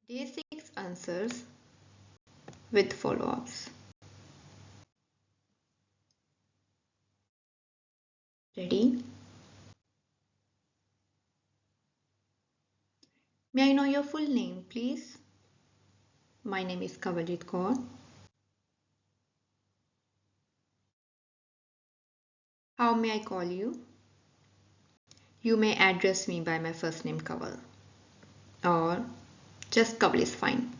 Day 6 answers with follow-ups. Ready? May I know your full name, please? My name is Kawaljit. How may I call you? You may address me by my first name Kawal, or just Kawal is fine.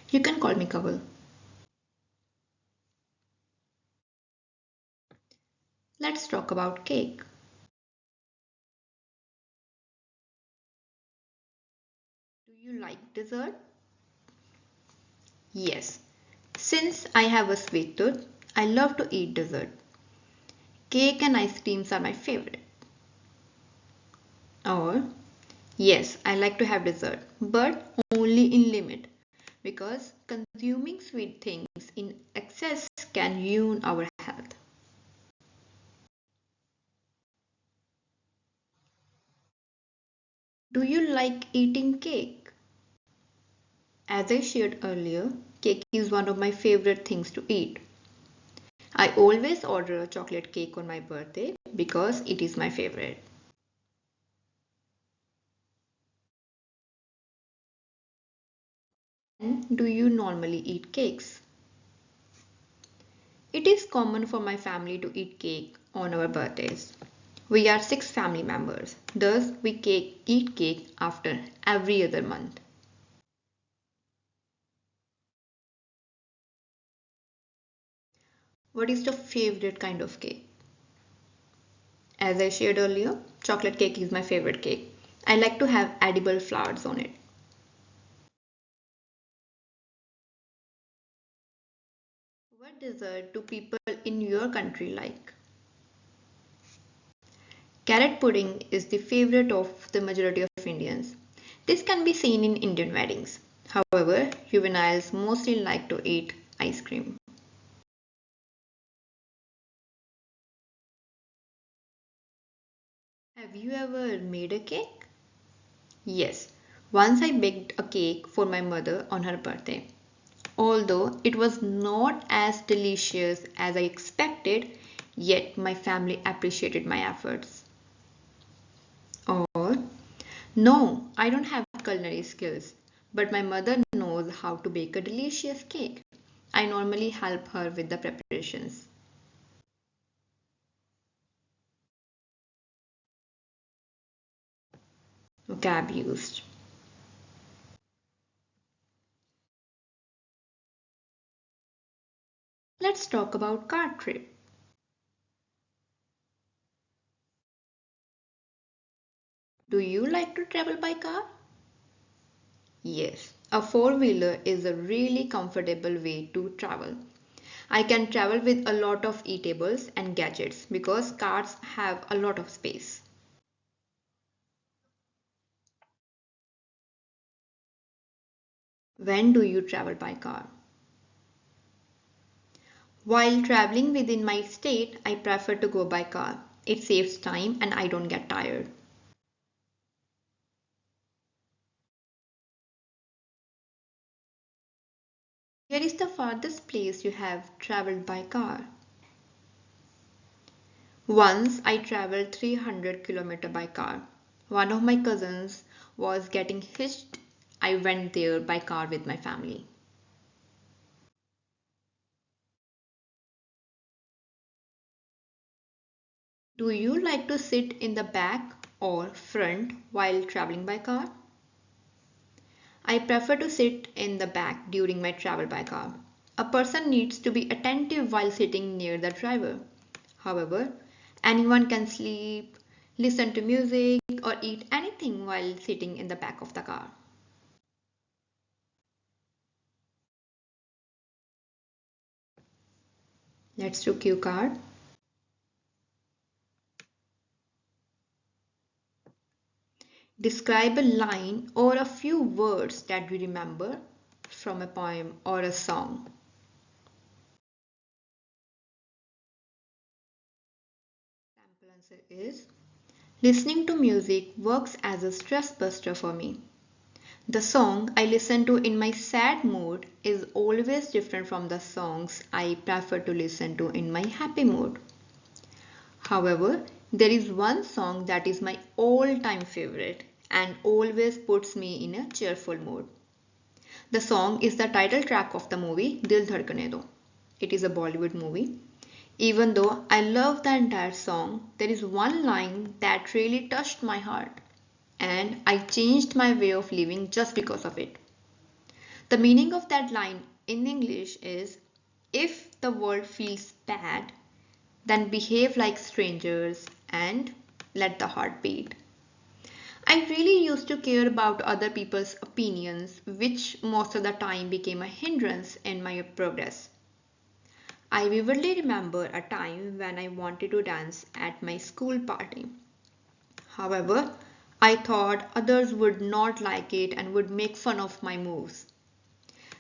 You can call me Kawal. Let's talk about cake. Do you like dessert? Yes. Since I have a sweet tooth, I love to eat dessert. Cake and ice creams are my favorite. Or, yes, I like to have dessert, but only in limit because consuming sweet things in excess can ruin our health. Do you like eating cake? As I shared earlier, cake is one of my favorite things to eat. I always order a chocolate cake on my birthday because it is my favorite. When do you normally eat cakes? It is common for my family to eat cake on our birthdays. We are 6 family members, thus we eat cake after every other month. What is your favorite kind of cake? As I shared earlier, chocolate cake is my favorite cake. I like to have edible flowers on it. What dessert do people in your country like? Carrot pudding is the favorite of the majority of Indians. This can be seen in Indian weddings. However, juveniles mostly like to eat ice cream. Have you ever made a cake? Yes, once I baked a cake for my mother on her birthday. Although it was not as delicious as I expected, yet my family appreciated my efforts. Or, no, I don't have culinary skills, but my mother knows how to bake a delicious cake. I normally help her with the preparations. Vocab used. Let's talk about car trip. Do you like to travel by car? Yes, a four-wheeler is a really comfortable way to travel. I can travel with a lot of eatables and gadgets because cars have a lot of space. When do you travel by car? While traveling within my state, I prefer to go by car. It saves time and I don't get tired. Where is the farthest place you have traveled by car? Once I traveled 300 km by car. One of my cousins was getting hitched. I went there by car with my family. Do you like to sit in the back or front while traveling by car? I prefer to sit in the back during my travel by car. A person needs to be attentive while sitting near the driver. However, anyone can sleep, listen to music, or eat anything while sitting in the back of the car. Let's do cue card. Describe a line or a few words that you remember from a poem or a song. Sample answer is listening to music works as a stress buster for me. The song I listen to in my sad mood is always different from the songs I prefer to listen to in my happy mood. However, there is one song that is my all-time favorite and always puts me in a cheerful mood. The song is the title track of the movie Dil Dhadkane Do. It is a Bollywood movie. Even though I love the entire song, there is one line that really touched my heart, and I changed my way of living just because of it. The meaning of that line in English is, if the world feels bad, then behave like strangers and let the heart beat. I really used to care about other people's opinions, which most of the time became a hindrance in my progress. I vividly remember a time when I wanted to dance at my school party. However, I thought others would not like it and would make fun of my moves.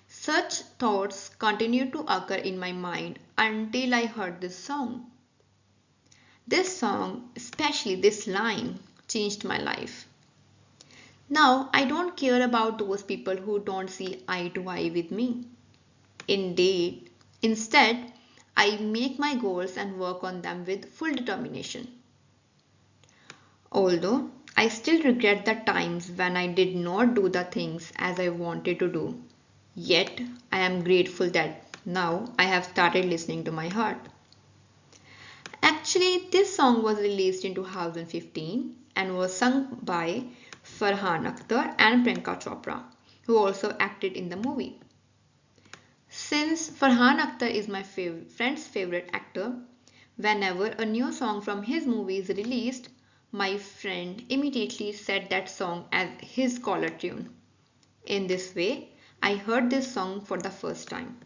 Such thoughts continued to occur in my mind until I heard this song. This song, especially this line, changed my life. Now I don't care about those people who don't see eye to eye with me. Instead, I make my goals and work on them with full determination. Although I still regret the times when I did not do the things as I wanted to do. Yet I am grateful that now I have started listening to my heart. Actually, this song was released in 2015 and was sung by Farhan Akhtar and Priyanka Chopra, who also acted in the movie. Since Farhan Akhtar is my friend's favorite actor, whenever a new song from his movie is released, my friend immediately set that song as his caller tune. In this way, I heard this song for the first time.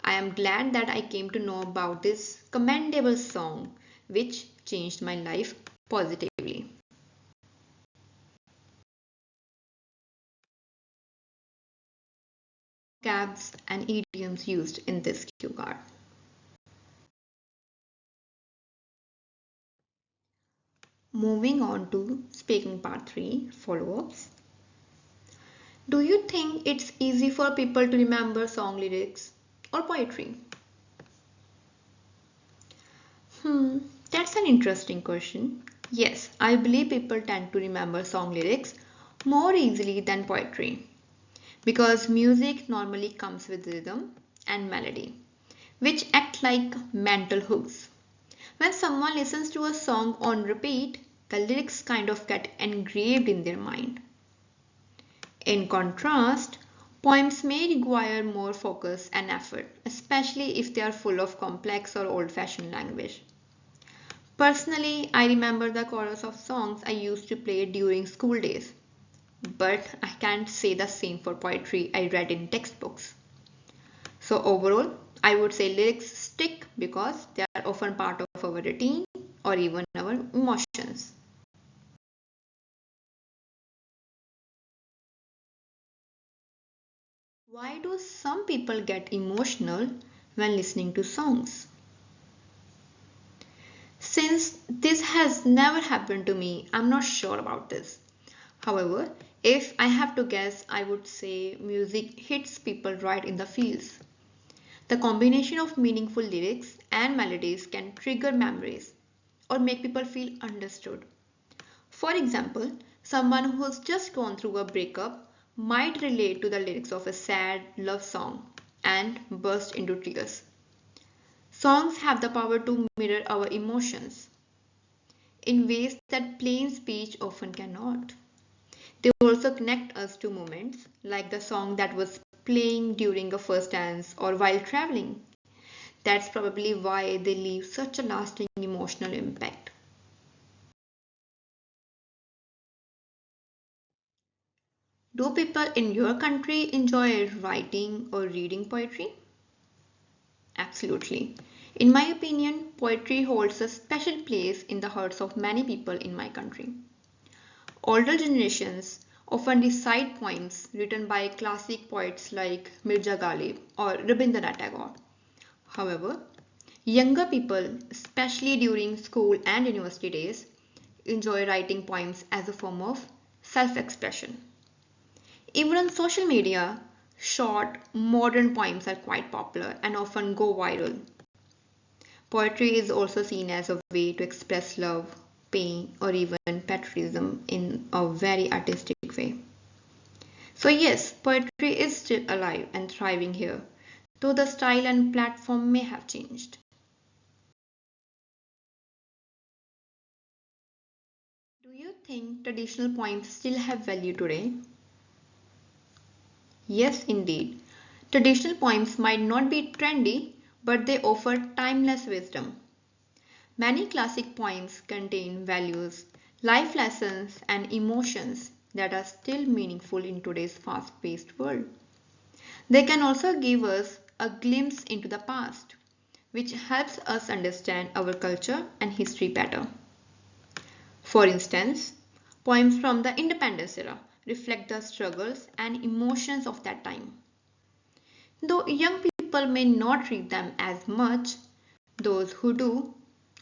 I am glad that I came to know about this commendable song, which changed my life positively. Vocabs and idioms used in this cue card. Moving on to speaking part 3 follow-ups. Do you think it's easy for people to remember song lyrics or poetry? Hmm, that's an interesting question. Yes, I believe people tend to remember song lyrics more easily than poetry because music normally comes with rhythm and melody, which act like mental hooks. When someone listens to a song on repeat, the lyrics kind of get engraved in their mind. In contrast, poems may require more focus and effort, especially if they are full of complex or old fashioned language. Personally, I remember the chorus of songs I used to play during school days, but I can't say the same for poetry I read in textbooks. So, overall, I would say lyrics stick because they are often part of our routine or even our emotions. Why do some people get emotional when listening to songs? Since this has never happened to me, I'm not sure about this. However, if I have to guess, I would say music hits people right in the feels. The combination of meaningful lyrics and melodies can trigger memories or make people feel understood. For example, someone who's just gone through a breakup might relate to the lyrics of a sad love song and burst into tears. Songs have the power to mirror our emotions in ways that plain speech often cannot. They also connect us to moments like the song that was playing during a first dance or while traveling. That's probably why they leave such a lasting emotional impact. Do people in your country enjoy writing or reading poetry? Absolutely. In my opinion, poetry holds a special place in the hearts of many people in my country. Older generations often recite poems written by classic poets like Mirza Ghalib or Rabindranath Tagore. However, younger people, especially during school and university days, enjoy writing poems as a form of self expression. Even on social media, short, modern poems are quite popular and often go viral. Poetry is also seen as a way to express love, pain, or even patriotism in a very artistic way. So, yes, poetry is still alive and thriving here, though the style and platform may have changed. Do you think traditional poems still have value today? Yes, indeed. Traditional poems might not be trendy, but they offer timeless wisdom. Many classic poems contain values, life lessons, and emotions that are still meaningful in today's fast paced world. They can also give us a glimpse into the past, which helps us understand our culture and history better. For instance, poems from the independence era reflect the struggles and emotions of that time. Though young people may not read them as much, those who do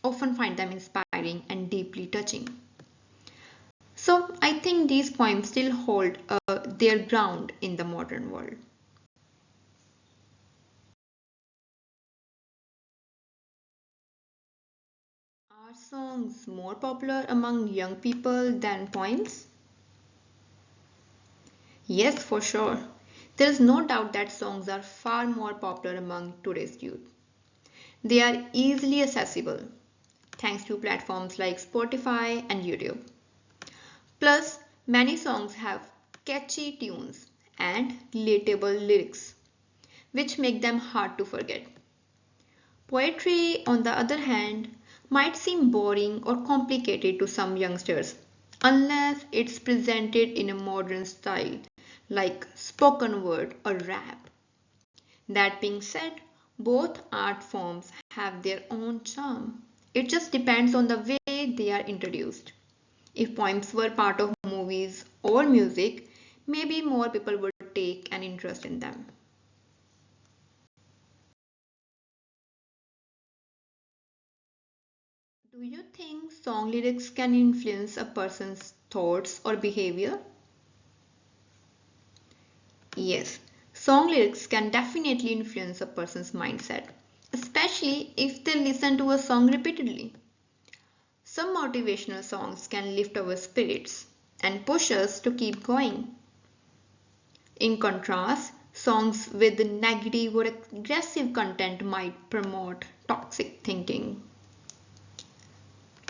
often find them inspiring and deeply touching. So I think these poems still hold their ground in the modern world. Are songs more popular among young people than poems? Yes, for sure. There is no doubt that songs are far more popular among today's youth. They are easily accessible thanks to platforms like Spotify and YouTube. Plus, many songs have catchy tunes and relatable lyrics, which make them hard to forget. Poetry, on the other hand, might seem boring or complicated to some youngsters unless it's presented in a modern style like spoken word or rap. That being said, both art forms have their own charm. It just depends on the way they are introduced. If poems were part of movies or music, maybe more people would take an interest in them. Do you think song lyrics can influence a person's thoughts or behavior? Yes, song lyrics can definitely influence a person's mindset, especially if they listen to a song repeatedly. Some motivational songs can lift our spirits and push us to keep going. In contrast, songs with negative or aggressive content might promote toxic thinking.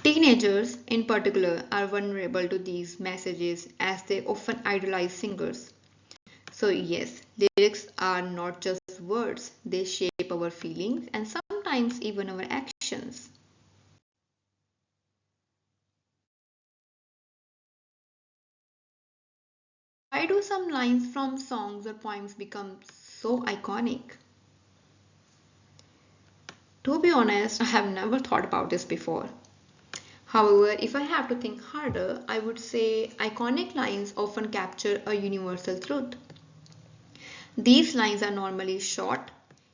Teenagers, in particular, are vulnerable to these messages as they often idolize singers. So, yes, lyrics are not just words, they shape our feelings and sometimes even our actions. Why do some lines from songs or poems become so iconic? To be honest, I have never thought about this before. However, if I have to think harder, I would say iconic lines often capture a universal truth. These lines are normally short,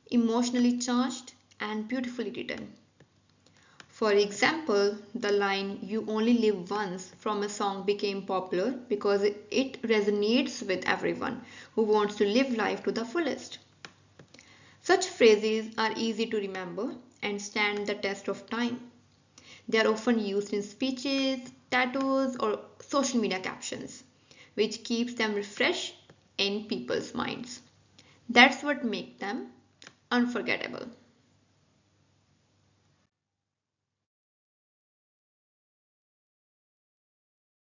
emotionally charged, and beautifully written. For example, the line "You only live once" from a song became popular because it resonates with everyone who wants to live life to the fullest. Such phrases are easy to remember and stand the test of time. They are often used in speeches, tattoos, or social media captions, which keeps them fresh in people's minds. That's what makes them unforgettable.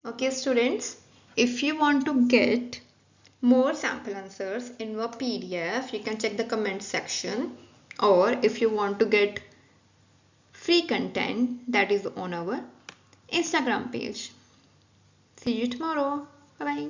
Okay, students, if you want to get more sample answers in your PDF, you can check the comment section. Or if you want to get free content, that is on our Instagram page. See you tomorrow. Bye bye.